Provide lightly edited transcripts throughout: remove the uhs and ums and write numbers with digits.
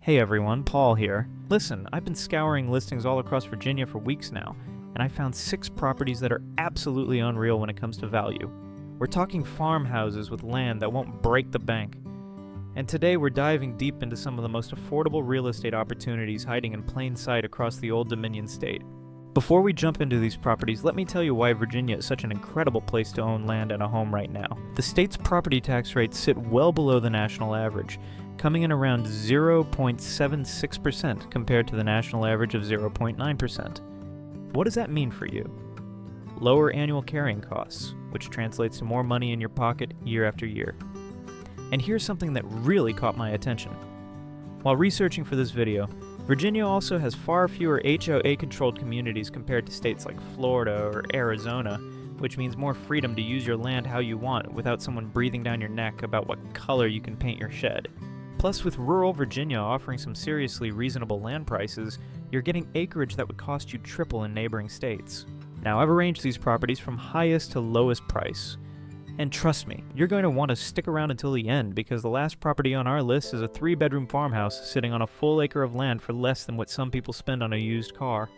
Hey everyone, Paul here. Listen, I've been scouring listings all across Virginia for weeks now, and I found 6 properties that are absolutely unreal when it comes to value. We're talking farmhouses with land that won't break the bank. And today we're diving deep into some of the most affordable real estate opportunities hiding in plain sight across the Old Dominion state. Before we jump into these properties, let me tell you why Virginia is such an incredible place to own land and a home right now. The state's property tax rates sit well below the national average, coming in around 0.76% compared to the national average of 0.9%. What does that mean for you? Lower annual carrying costs, which translates to more money in your pocket year after year. And here's something that really caught my attention. While researching for this video, Virginia also has far fewer HOA-controlled communities compared to states like Florida or Arizona, which means more freedom to use your land how you want without someone breathing down your neck about what color you can paint your shed. Plus, with rural Virginia offering some seriously reasonable land prices, you're getting acreage that would cost you triple in neighboring states. Now, I've arranged these properties from highest to lowest price. And trust me, you're going to want to stick around until the end because the last property on our list is a 3-bedroom farmhouse sitting on a full acre of land for less than what some people spend on a used car.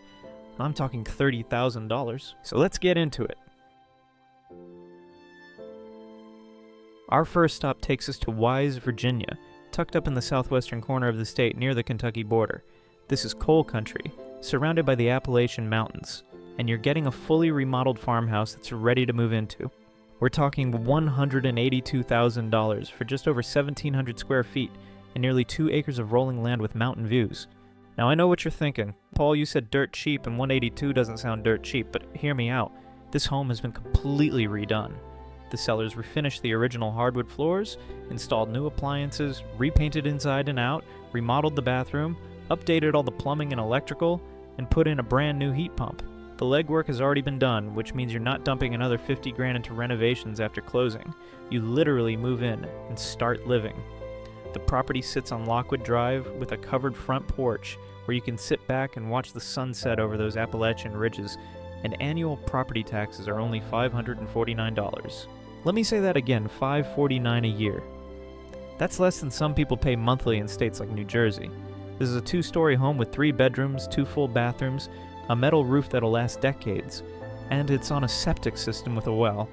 I'm talking $30,000. So let's get into it. Our first stop takes us to Wise, Virginia, tucked up in the southwestern corner of the state near the Kentucky border. This is coal country, surrounded by the Appalachian Mountains, and you're getting a fully remodeled farmhouse that's ready to move into. We're talking $182,000 for just over 1,700 square feet and nearly 2 acres of rolling land with mountain views. Now I know what you're thinking. Paul, you said dirt cheap and 182 doesn't sound dirt cheap, but hear me out. This home has been completely redone. The sellers refinished the original hardwood floors, installed new appliances, repainted inside and out, remodeled the bathroom, updated all the plumbing and electrical, and put in a brand new heat pump. The legwork has already been done, which means you're not dumping another $50,000 into renovations after closing. You literally move in and start living. The property sits on Lockwood Drive with a covered front porch where you can sit back and watch the sunset over those Appalachian ridges, and annual property taxes are only $549. Let me say that again, $549 a year. That's less than some people pay monthly in states like New Jersey. This is a 2-story home with 3 bedrooms, 2 full bathrooms, a metal roof that'll last decades, and it's on a septic system with a well,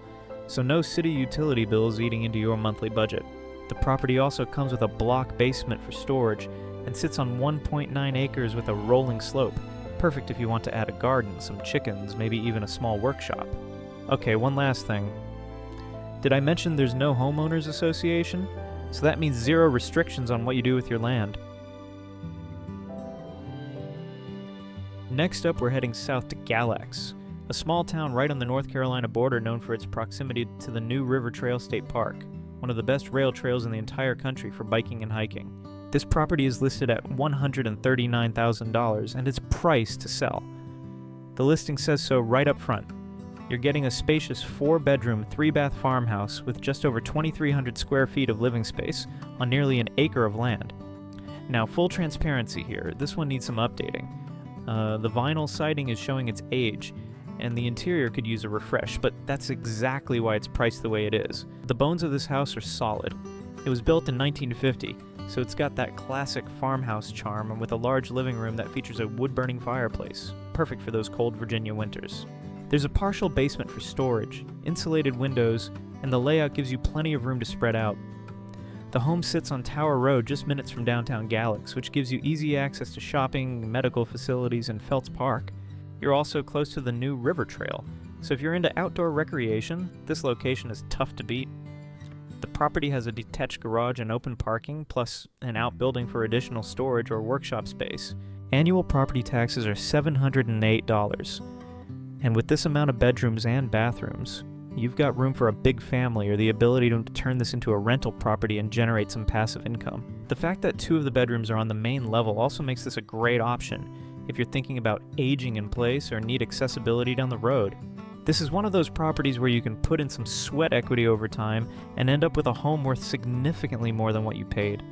so no city utility bills eating into your monthly budget. The property also comes with a block basement for storage and sits on 1.9 acres with a rolling slope, perfect if you want to add a garden, some chickens, maybe even a small workshop. Okay, one last thing. Did I mention there's no homeowners association? So that means 0 restrictions on what you do with your land. Next up, we're heading south to Galax, a small town right on the North Carolina border known for its proximity to the New River Trail State Park, one of the best rail trails in the entire country for biking and hiking. This property is listed at $139,000 and it's priced to sell. The listing says so right up front. You're getting a spacious 4-bedroom, 3-bath farmhouse with just over 2,300 square feet of living space on nearly an acre of land. Now, full transparency here, this one needs some updating. The vinyl siding is showing its age, and the interior could use a refresh, but that's exactly why it's priced the way it is. The bones of this house are solid. It was built in 1950, so it's got that classic farmhouse charm with a large living room that features a wood-burning fireplace, perfect for those cold Virginia winters. There's a partial basement for storage, insulated windows, and the layout gives you plenty of room to spread out. The home sits on Tower Road just minutes from downtown Galax, which gives you easy access to shopping, medical facilities, and Felts Park. You're also close to the New River Trail, so if you're into outdoor recreation, this location is tough to beat. The property has a detached garage and open parking, plus an outbuilding for additional storage or workshop space. Annual property taxes are $708, and with this amount of bedrooms and bathrooms, you've got room for a big family or the ability to turn this into a rental property and generate some passive income. The fact that 2 of the bedrooms are on the main level also makes this a great option if you're thinking about aging in place or need accessibility down the road. This is one of those properties where you can put in some sweat equity over time and end up with a home worth significantly more than what you paid.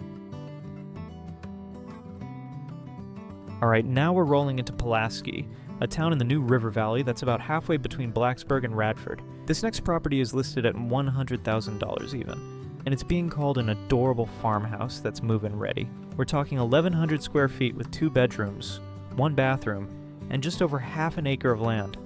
Alright, now we're rolling into Pulaski, a town in the New River Valley that's about halfway between Blacksburg and Radford. This next property is listed at $100,000 even, and it's being called an adorable farmhouse that's move-in ready. We're talking 1,100 square feet with 2 bedrooms, 1 bathroom, and just over half an acre of land.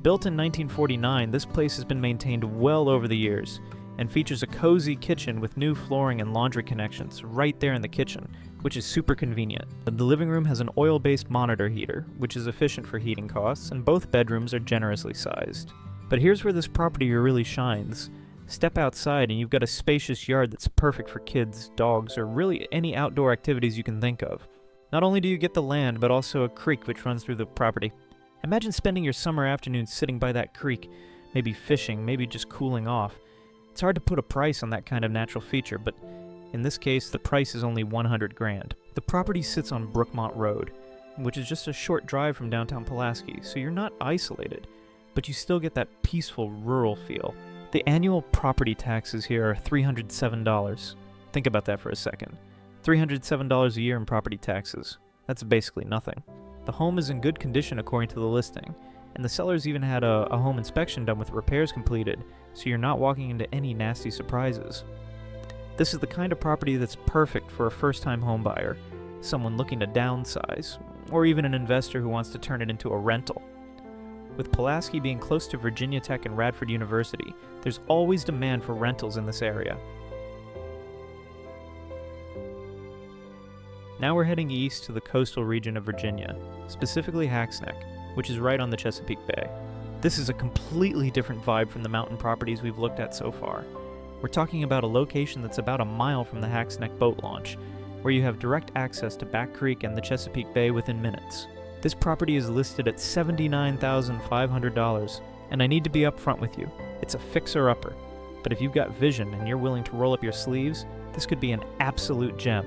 Built in 1949, this place has been maintained well over the years, and features a cozy kitchen with new flooring and laundry connections right there in the kitchen, which is super convenient. The living room has an oil-based monitor heater, which is efficient for heating costs, and both bedrooms are generously sized. But here's where this property really shines. Step outside and you've got a spacious yard that's perfect for kids, dogs, or really any outdoor activities you can think of. Not only do you get the land, but also a creek which runs through the property. Imagine spending your summer afternoons sitting by that creek, maybe fishing, maybe just cooling off. It's hard to put a price on that kind of natural feature, but in this case, the price is only $100 grand. The property sits on Brookmont Road, which is just a short drive from downtown Pulaski, so you're not isolated, but you still get that peaceful rural feel. The annual property taxes here are $307. Think about that for a second. $307 a year in property taxes. That's basically nothing. The home is in good condition according to the listing, and the sellers even had a home inspection done with repairs completed, so you're not walking into any nasty surprises. This is the kind of property that's perfect for a first-time home buyer, someone looking to downsize, or even an investor who wants to turn it into a rental. With Pulaski being close to Virginia Tech and Radford University, there's always demand for rentals in this area. Now we're heading east to the coastal region of Virginia, specifically Hacksneck, which is right on the Chesapeake Bay. This is a completely different vibe from the mountain properties we've looked at so far. We're talking about a location that's about a mile from the Hacksneck boat launch, where you have direct access to Back Creek and the Chesapeake Bay within minutes. This property is listed at $79,500, and I need to be upfront with you. It's a fixer-upper, but if you've got vision and you're willing to roll up your sleeves, this could be an absolute gem.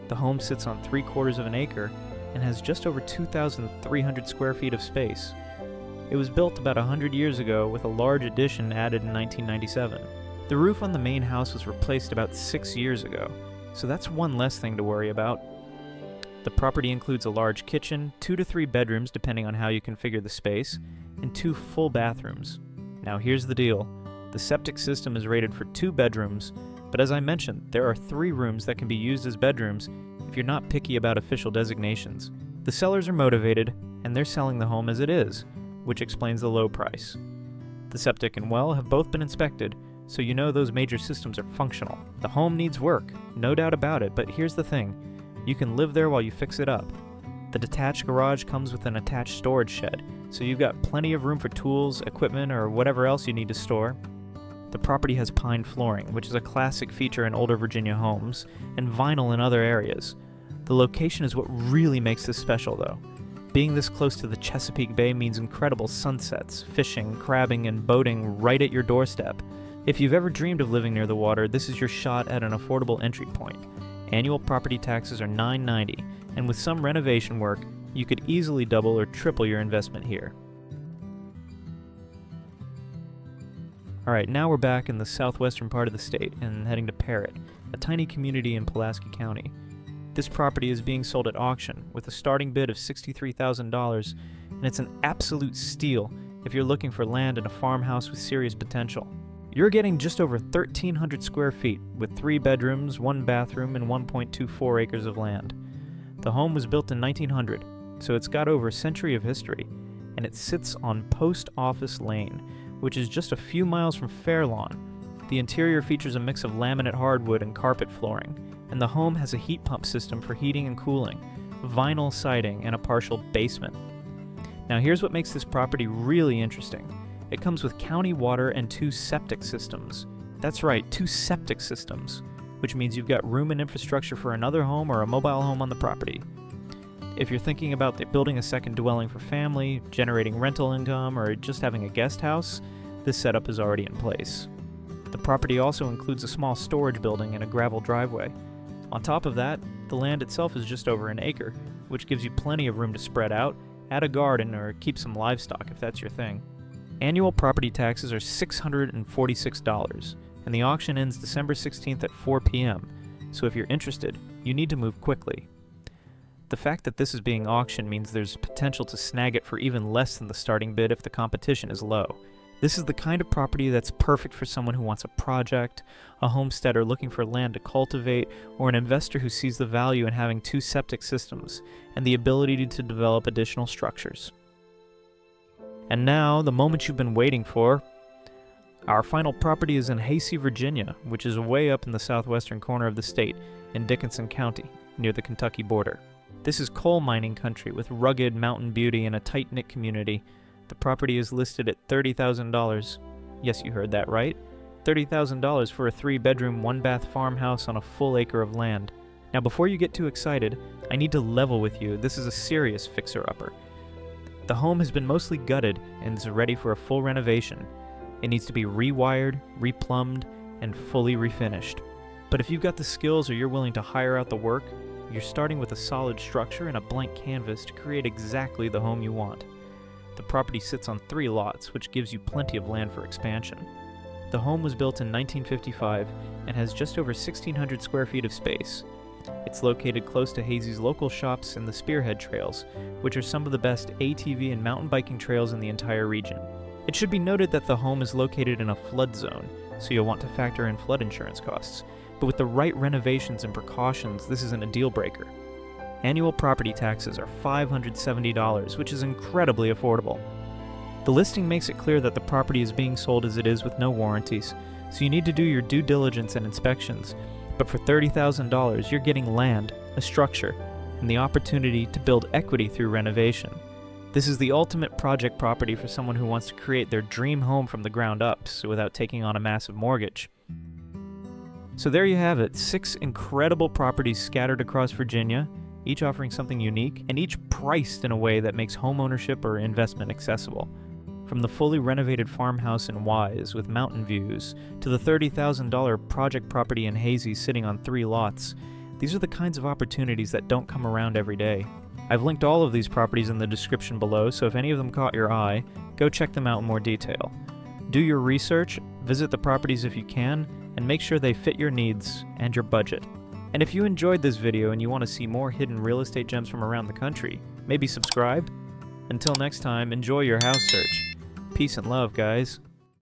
The home sits on 3/4 of an acre and has just over 2,300 square feet of space. It was built about 100 years ago with a large addition added in 1997. The roof on the main house was replaced about 6 years ago, so that's one less thing to worry about. The property includes a large kitchen, 2 to 3 bedrooms depending on how you configure the space, and 2 full bathrooms. Now here's the deal. The septic system is rated for 2 bedrooms, but as I mentioned, there are 3 rooms that can be used as bedrooms if you're not picky about official designations. The sellers are motivated, and they're selling the home as it is, which explains the low price. The septic and well have both been inspected, so you know those major systems are functional. The home needs work, no doubt about it, but here's the thing. You can live there while you fix it up. The detached garage comes with an attached storage shed, so you've got plenty of room for tools, equipment, or whatever else you need to store. The property has pine flooring, which is a classic feature in older Virginia homes, and vinyl in other areas. The location is what really makes this special, though. Being this close to the Chesapeake Bay means incredible sunsets, fishing, crabbing, and boating right at your doorstep. If you've ever dreamed of living near the water, this is your shot at an affordable entry point. Annual property taxes are $990, and with some renovation work, you could easily double or triple your investment here. Alright, now we're back in the southwestern part of the state and heading to Parrott, a tiny community in Pulaski County. This property is being sold at auction with a starting bid of $63,000, and it's an absolute steal if you're looking for land in a farmhouse with serious potential. You're getting just over 1,300 square feet with 3 bedrooms, 1 bathroom, and 1.24 acres of land. The home was built in 1900, so it's got over a century of history, and it sits on Post Office Lane, which is just a few miles from Fairlawn. The interior features a mix of laminate hardwood and carpet flooring, and the home has a heat pump system for heating and cooling, vinyl siding, and a partial basement. Now here's what makes this property really interesting. It comes with county water and 2 septic systems. That's right, 2 septic systems, which means you've got room and infrastructure for another home or a mobile home on the property. If you're thinking about building a second dwelling for family, generating rental income, or just having a guest house, this setup is already in place. The property also includes a small storage building and a gravel driveway. On top of that, the land itself is just over an acre, which gives you plenty of room to spread out, add a garden, or keep some livestock if that's your thing. Annual property taxes are $646, and the auction ends December 16th at 4 p.m., so if you're interested, you need to move quickly. The fact that this is being auctioned means there's potential to snag it for even less than the starting bid if the competition is low. This is the kind of property that's perfect for someone who wants a project, a homesteader looking for land to cultivate, or an investor who sees the value in having 2 septic systems and the ability to develop additional structures. And now, the moment you've been waiting for. Our final property is in Haysi, Virginia, which is way up in the southwestern corner of the state in Dickinson County, near the Kentucky border. This is coal mining country with rugged mountain beauty and a tight-knit community. The property is listed at $30,000. Yes, you heard that right. $30,000 for a 3-bedroom, 1-bath farmhouse on a full acre of land. Now, before you get too excited, I need to level with you. This is a serious fixer-upper. The home has been mostly gutted and is ready for a full renovation. It needs to be rewired, replumbed, and fully refinished. But if you've got the skills or you're willing to hire out the work, you're starting with a solid structure and a blank canvas to create exactly the home you want. The property sits on 3 lots, which gives you plenty of land for expansion. The home was built in 1955 and has just over 1,600 square feet of space. It's located close to Haysi's local shops and the Spearhead Trails, which are some of the best ATV and mountain biking trails in the entire region. It should be noted that the home is located in a flood zone, so you'll want to factor in flood insurance costs. But with the right renovations and precautions, this isn't a deal breaker. Annual property taxes are $570, which is incredibly affordable. The listing makes it clear that the property is being sold as it is with no warranties, so you need to do your due diligence and inspections. But for $30,000, you're getting land, a structure, and the opportunity to build equity through renovation. This is the ultimate project property for someone who wants to create their dream home from the ground up, so without taking on a massive mortgage. So there you have it, 6 incredible properties scattered across Virginia, each offering something unique, and each priced in a way that makes homeownership or investment accessible. From the fully renovated farmhouse in Wise with mountain views, to the $30,000 project property in Haysi sitting on 3 lots, these are the kinds of opportunities that don't come around every day. I've linked all of these properties in the description below, so if any of them caught your eye, go check them out in more detail. Do your research, visit the properties if you can, and make sure they fit your needs and your budget. And if you enjoyed this video and you want to see more hidden real estate gems from around the country, maybe subscribe? Until next time, enjoy your house search. Peace and love, guys.